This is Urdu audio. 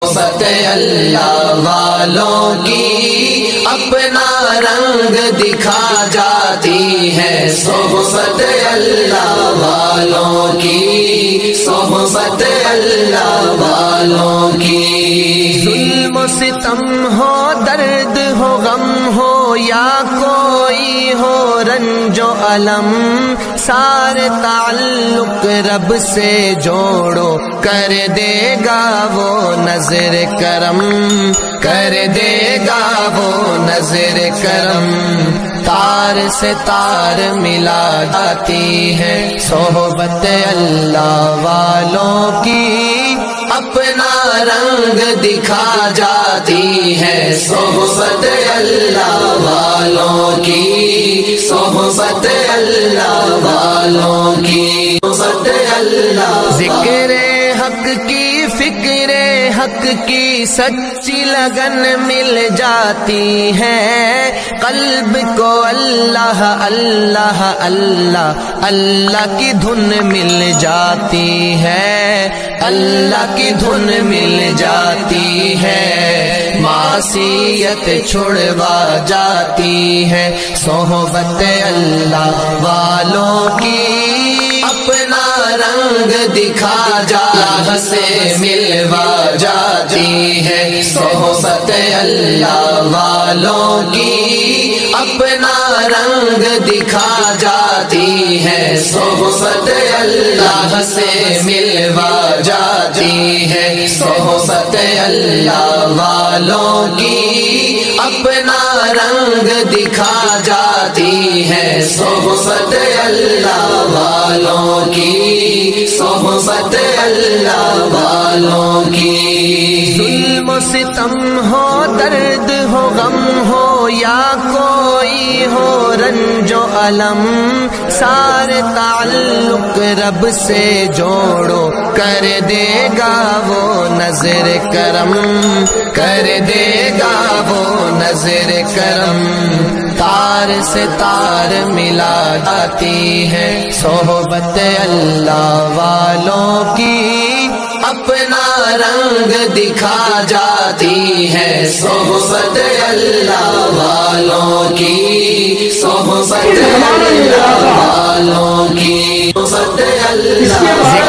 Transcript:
صحبت اللہ والوں کی اپنا رنگ دکھا جاتی ہے، صحبت اللہ والوں کی، صحبت اللہ والوں کی۔ ظلم و ستم ہو، درد ہو، غم ہو، یا کوئی ہو رنج و الم، سارے تعلق رب سے جوڑو، کر دے گا وہ نظر کرم، کر دے گا وہ نظر کرم۔ تار سے تار ملا جاتی ہے، صحبت اللہ والوں کی اپنا رنگ دکھا جاتی ہے، صحبت اللہ والوں کی، صحبت اللہ والوں کی، صحبت اللہ۔ ذکر حق کی، فکر حق کی سچی لگن مل جاتی ہے، قلب کو اللہ اللہ اللہ اللہ کی دھن مل جاتی ہے، اللہ کی دھن مل جاتی ہے، معصیت چھڑوا جاتی ہے، صحبت اللہ والوں کی اپنا رنگ دکھا جا، اللہ سے ملوا جاتی ہے، صحبت اللہ والوں کی اپنا رنگ دکھا جاتی ہے، صحبت اللہ سے ملوا جاتی ہے، صحبت اللہ والوں کی اپنا رنگ دکھا جاتی ہے، صحبت اللہ والوں کی، صحبت اللہ والوں کی۔ ظلم و ستم ہو، درد ہو، غم ہو، یا کوئی ہو رنج و الم، سارے تعلق رب سے جوڑو، کر دے گا وہ نظر کرم، کر دے گا وہ نظر کرم۔ تار سے تار ملا جاتی ہے، صحبت اللہ والوں کی اپنا رنگ دکھا جاتی ہے، صحبت اللہ والوں کی، صحبت اللہ والوں کی، صحبت اللہ۔